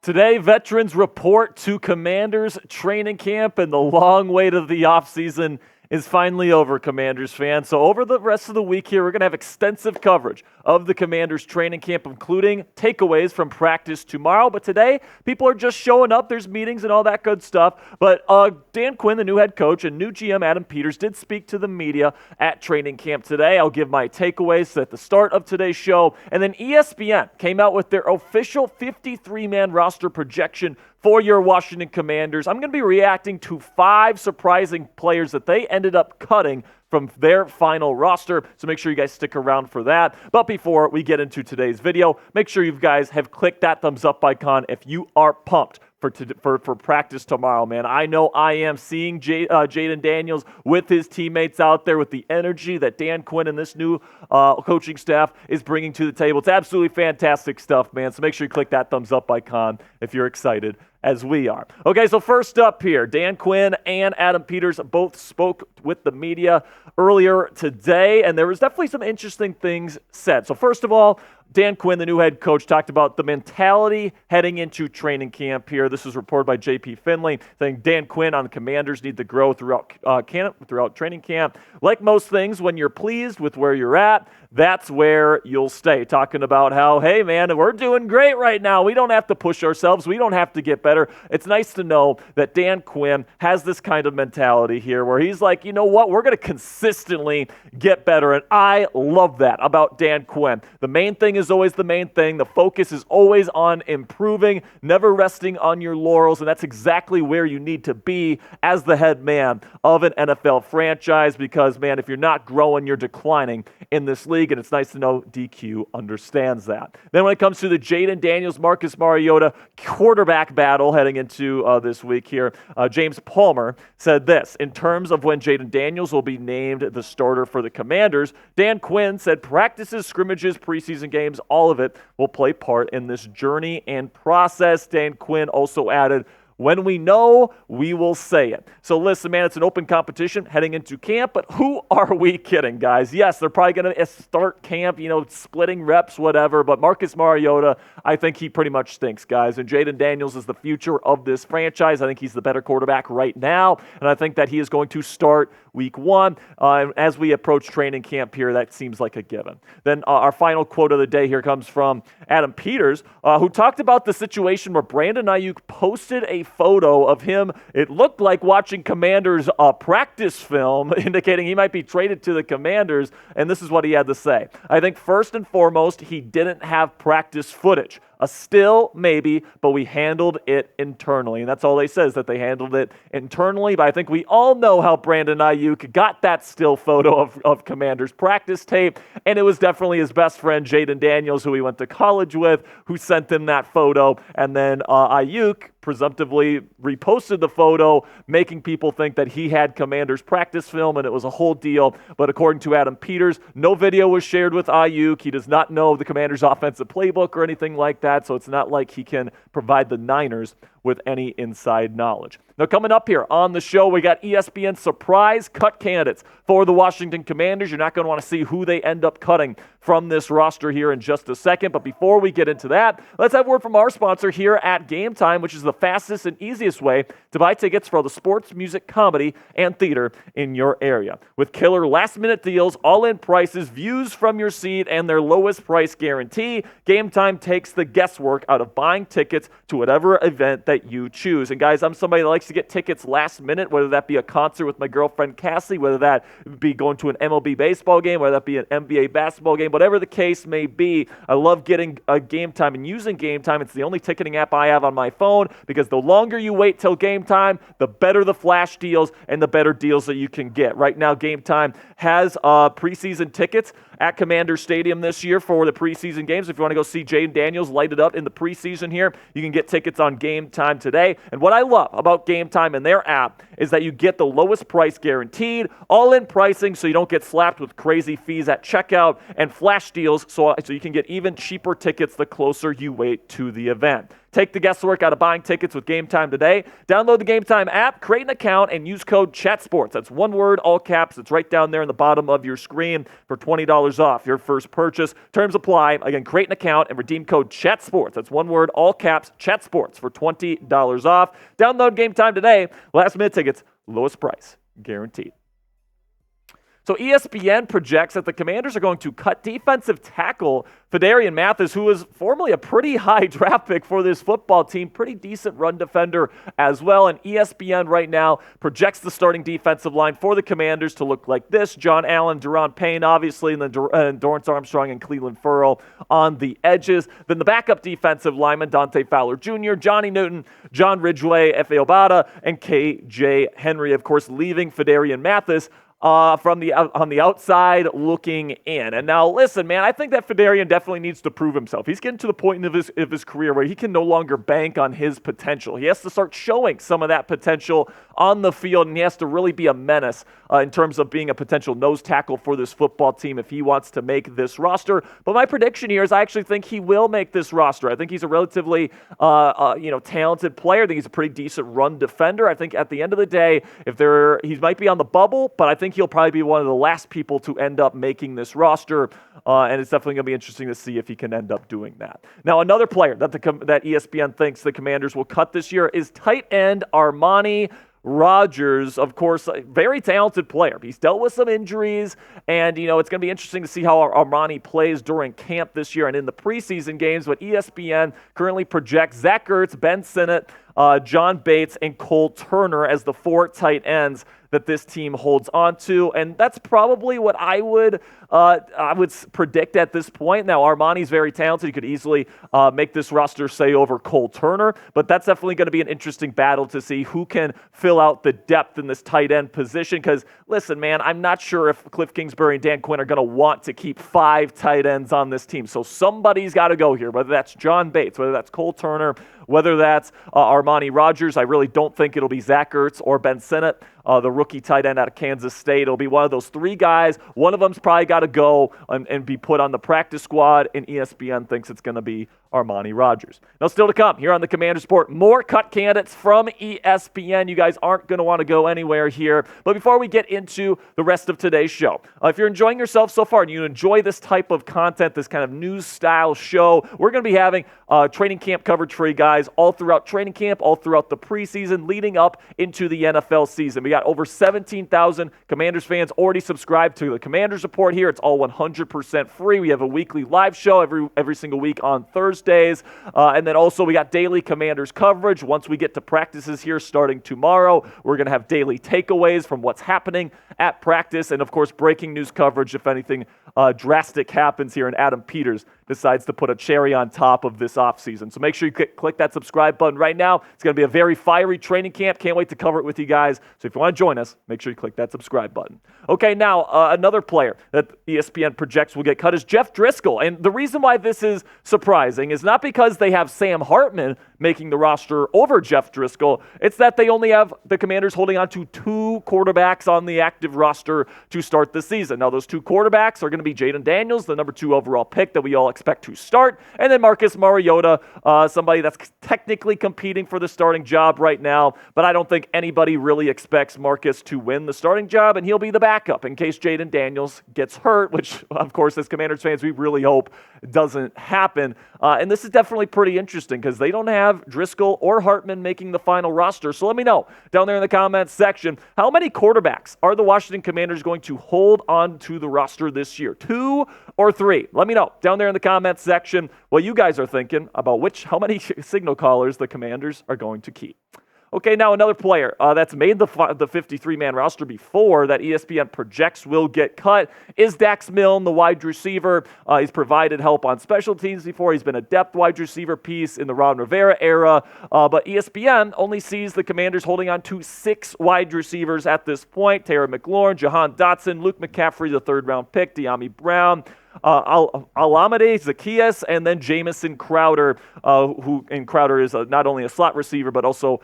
Today, veterans report to Commanders training camp, and the long wait of the offseason is finally over, Commanders fans. So over the rest of the week here, we're going to have extensive coverage of the Commanders training camp, including takeaways from practice tomorrow. But today, people are just showing up. There's meetings and all that good stuff. But Dan Quinn, the new head coach, and new GM Adam Peters did speak to the media at training camp today. I'll give my takeaways at the start of today's show. And then ESPN came out with their official 53-man roster projection for your Washington Commanders. I'm going to be reacting to 5 surprising players that they ended up cutting from their final roster, so make sure you guys stick around for that. But before we get into today's video, make sure you guys have clicked that thumbs up icon if you are pumped for practice tomorrow, man. I know I am. Seeing Jaden Daniels with his teammates out there with the energy that Dan Quinn and this new coaching staff is bringing to the table. It's absolutely fantastic stuff, man. So make sure you click that thumbs up icon if you're excited as we are. Okay, so first up here, Dan Quinn and Adam Peters both spoke with the media earlier today, and there was definitely some interesting things said. So first of all, Dan Quinn, the new head coach, talked about the mentality heading into training camp here. This was reported by J.P. Finley, saying Dan Quinn on the Commanders need to grow throughout training camp. Like most things, when you're pleased with where you're at, that's where you'll stay. Talking about how, hey, man, we're doing great right now. We don't have to push ourselves. We don't have to get better. It's nice to know that Dan Quinn has this kind of mentality here where he's like, you know what, we're going to consistently get better. And I love that about Dan Quinn. The main thing is always the main thing. The focus is always on improving, never resting on your laurels, and that's exactly where you need to be as the head man of an NFL franchise because, man, if you're not growing, you're declining in this league, and it's nice to know DQ understands that. Then when it comes to the Jaden Daniels, Marcus Mariota quarterback battle heading into this week here, James Palmer said this, in terms of when Jaden Daniels will be named the starter for the Commanders, Dan Quinn said practices, scrimmages, preseason games, all of it will play part in this journey and process. Dan Quinn also added, when we know, we will say it. So listen, man, it's an open competition heading into camp, but who are we kidding, guys? Yes, they're probably going to start camp, splitting reps, whatever, but Marcus Mariota, I think he pretty much stinks, guys. And Jaden Daniels is the future of this franchise. I think he's the better quarterback right now, and I think that he is going to start week 1. As we approach training camp here, that seems like a given. Then our final quote of the day here comes from Adam Peters, who talked about the situation where Brandon Aiyuk posted a photo of him. It looked like watching Commanders practice film, indicating he might be traded to the Commanders, and this is what he had to say. I think first and foremost, he didn't have practice footage. A still, maybe, but we handled it internally. And that's all they said, is that they handled it internally. But I think we all know how Brandon Aiyuk got that still photo of Commanders practice tape. And it was definitely his best friend, Jaden Daniels, who he went to college with, who sent him that photo. And then Aiyuk presumptively reposted the photo, making people think that he had Commanders practice film, and it was a whole deal. But according to Adam Peters, no video was shared with Aiyuk. He does not know the Commanders' offensive playbook or anything like that, so it's not like he can provide the Niners with any inside knowledge. Now, coming up here on the show, we got ESPN surprise cut candidates for the Washington Commanders. You're not going to want to see who they end up cutting from this roster here in just a second. But before we get into that, let's have word from our sponsor here at Game Time, which is the fastest and easiest way to buy tickets for all the sports, music, comedy, and theater in your area. With killer last-minute deals, all-in prices, views from your seat, and their lowest price guarantee, Game Time takes the guesswork out of buying tickets to whatever event that you choose. And guys, I'm somebody that likes to get tickets last minute, whether that be a concert with my girlfriend Cassie, whether that be going to an MLB baseball game, whether that be an NBA basketball game, whatever the case may be. I love getting a Game Time and using Game Time. It's the only ticketing app I have on my phone because the longer you wait till Game Time, the better the flash deals and the better deals that you can get. Right now, Game Time has preseason tickets at Commander Stadium this year for the preseason games. If you want to go see Jaden Daniels light it up in the preseason here, you can get tickets on Game Time today. And what I love about Game Time and their app is that you get the lowest price guaranteed, all-in pricing so you don't get slapped with crazy fees at checkout, and flash deals so you can get even cheaper tickets the closer you wait to the event. Take the guesswork out of buying tickets with Game Time today. Download the Game Time app, create an account, and use code CHATSPORTS. That's one word, all caps. It's right down there in the bottom of your screen for $20 off your first purchase. Terms apply. Again, create an account and redeem code CHATSPORTS. That's one word, all caps, CHATSPORTS for $20 off. Download Game Time today. Last minute tickets, lowest price, guaranteed. So ESPN projects that the Commanders are going to cut defensive tackle Phidarian Mathis, who was formerly a pretty high draft pick for this football team, pretty decent run defender as well. And ESPN right now projects the starting defensive line for the Commanders to look like this. John Allen, Deron Payne, obviously, and then Dorrance Armstrong and Cleveland Ferrell on the edges. Then the backup defensive linemen, Dante Fowler Jr., Johnny Newton, John Ridgway, Efe Obada, and KJ Henry, of course, leaving Phidarian Mathis on the outside looking in. And now, listen, man, I think that Phidarian definitely needs to prove himself. He's getting to the point of his career where he can no longer bank on his potential. He has to start showing some of that potential on the field, and he has to really be a menace in terms of being a potential nose tackle for this football team if he wants to make this roster. But my prediction here is I actually think he will make this roster. I think he's a relatively talented player. I think he's a pretty decent run defender. I think at the end of the day, he might be on the bubble, but I think he'll probably be one of the last people to end up making this roster, and it's definitely going to be interesting to see if he can end up doing that. Now, another player that ESPN thinks the Commanders will cut this year is tight end Armani Rogers, of course, a very talented player. He's dealt with some injuries, and, it's going to be interesting to see how Armani plays during camp this year and in the preseason games, but ESPN currently projects Zach Ertz, Ben Sinnott, John Bates, and Cole Turner as the 4 tight ends that this team holds on to, and that's probably what I would predict at this point. Now, Armani's very talented. He could easily make this roster, say, over Cole Turner, but that's definitely going to be an interesting battle to see who can fill out the depth in this tight end position, because, listen, man, I'm not sure if Cliff Kingsbury and Dan Quinn are going to want to keep 5 tight ends on this team, so somebody's got to go here, whether that's John Bates, whether that's Cole Turner, whether that's Armani Rogers. I really don't think it'll be Zach Ertz or Ben Sinnott, the rookie tight end out of Kansas State. It'll be one of those 3 guys. One of them's probably got to go and be put on the practice squad, and ESPN thinks it's going to be Armani Rogers. Now, still to come here on the Commander Report, more cut candidates from ESPN. You guys aren't going to want to go anywhere here. But before we get into the rest of today's show, if you're enjoying yourself so far and you enjoy this type of content, this kind of news-style show, we're going to be having training camp coverage for you guys all throughout training camp, all throughout the preseason, leading up into the NFL season. We got over 17,000 Commanders fans already subscribed to the Commanders Report here. It's all 100% free. We have a weekly live show every single week on Thursdays. And then also we got daily Commanders coverage. Once we get to practices here starting tomorrow, we're going to have daily takeaways from what's happening at practice. And, of course, breaking news coverage if anything drastic happens here and Adam Peters decides to put a cherry on top of this offseason. So make sure you click that subscribe button right now. It's going to be a very fiery training camp. Can't wait to cover it with you guys. So if you want to join us, make sure you click that subscribe button. Okay, now another player that ESPN projects will get cut is Jeff Driscoll. And the reason why this is surprising is not because they have Sam Hartman making the roster over Jeff Driscoll. It's that they only have the Commanders holding on to 2 quarterbacks on the active roster to start the season. Now, those 2 quarterbacks are going to be Jaden Daniels, the number 2 overall pick that we all expect to start, and then Marcus Mariota, somebody that's technically competing for the starting job right now, but I don't think anybody really expects Marcus to win the starting job, and he'll be the backup in case Jaden Daniels gets hurt, which, of course, as Commanders fans, we really hope doesn't happen. And this is definitely pretty interesting because they don't have Driscoll or Hartman making the final roster. So let me know down there in the comments section, how many quarterbacks are the Washington Commanders going to hold on to the roster this year? 2 or 3? Let me know down there in the comments section what you guys are thinking about how many signal callers the Commanders are going to keep. Okay, now another player that's made the 53-man roster before that ESPN projects will get cut is Dax Milne, the wide receiver. He's provided help on special teams before. He's been a depth wide receiver piece in the Ron Rivera era. But ESPN only sees the Commanders holding on to 6 wide receivers at this point. Terry McLaurin, Jahan Dotson, Luke McCaffrey, the 3rd-round pick, De'Ami Brown, Alameda Zacchaeus, and then Jamison Crowder, Crowder is not only a slot receiver, but also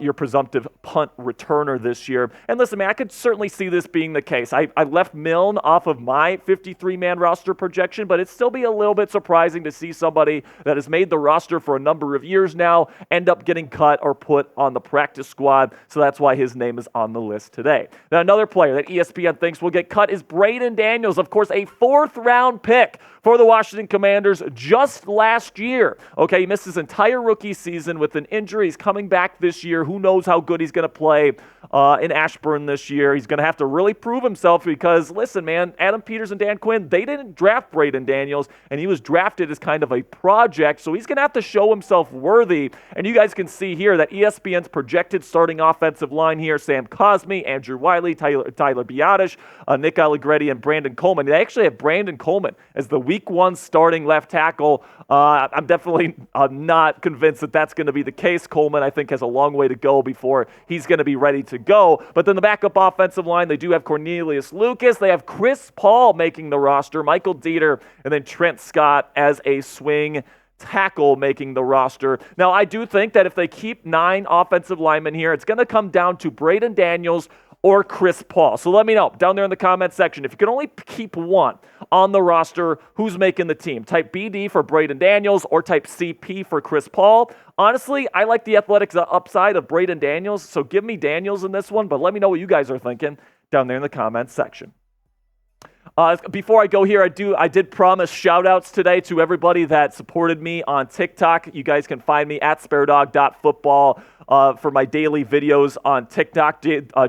your presumptive punt returner this year. And listen, man, I could certainly see this being the case. I left Milne off of my 53-man roster projection, but it'd still be a little bit surprising to see somebody that has made the roster for a number of years now end up getting cut or put on the practice squad. So that's why his name is on the list today. Now, another player that ESPN thinks will get cut is Braden Daniels, of course, a 4th-round pick for the Washington Commanders just last year. Okay, he missed his entire rookie season with an injury. He's coming back this year. Who knows how good he's going to play in Ashburn this year. He's going to have to really prove himself because, listen, man, Adam Peters and Dan Quinn, they didn't draft Braden Daniels, and he was drafted as kind of a project, so he's going to have to show himself worthy. And you guys can see here that ESPN's projected starting offensive line here, Sam Cosmi, Andrew Wiley, Tyler Biadasz, Nick Allegretti, and Brandon Coleman. They actually have Brandon Coleman as the Week 1 starting left tackle. I'm definitely not convinced that that's going to be the case. Coleman, I think, has a long way to go before he's going to be ready to go. But then the backup offensive line, they do have Cornelius Lucas. They have Chris Paul making the roster, Michael Dieter, and then Trent Scott as a swing tackle making the roster. Now, I do think that if they keep 9 offensive linemen here, it's going to come down to Braden Daniels or Chris Paul. So let me know down there in the comment section. If you can only keep one on the roster, who's making the team? Type BD for Braden Daniels or type CP for Chris Paul. Honestly, I like the athletics upside of Braden Daniels, so give me Daniels in this one, but let me know what you guys are thinking down there in the comment section. Before I go here, I did promise shout-outs today to everybody that supported me on TikTok. You guys can find me at sparedog.football for my daily videos on TikTok,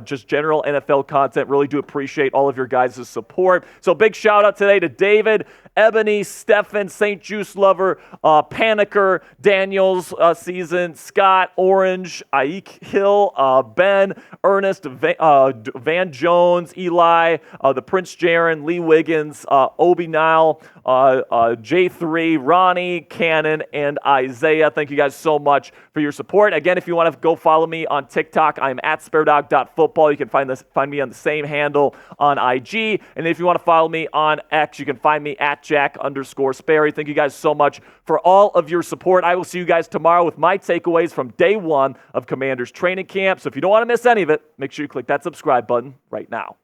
just general NFL content. Really do appreciate all of your guys' support. So big shout-out today to David, Ebony, Stefan, St. Juice Lover, Panicker, Daniels Season, Scott, Orange, Aiyuk Hill, Ben, Ernest, Van Jones, Eli, the Prince Jaron, Lee Wiggins, Obi Nile, J3, Ronnie, Cannon, and Isaiah. Thank you guys so much for your support. Again, if you want to go follow me on TikTok, I'm at sparedog.football. You can find me on the same handle on IG. And if you want to follow me on X, you can find me at Jack_Sperry. Thank you guys so much for all of your support. I will see you guys tomorrow with my takeaways from day 1 of Commanders training camp. So if you don't want to miss any of it, make sure you click that subscribe button right now.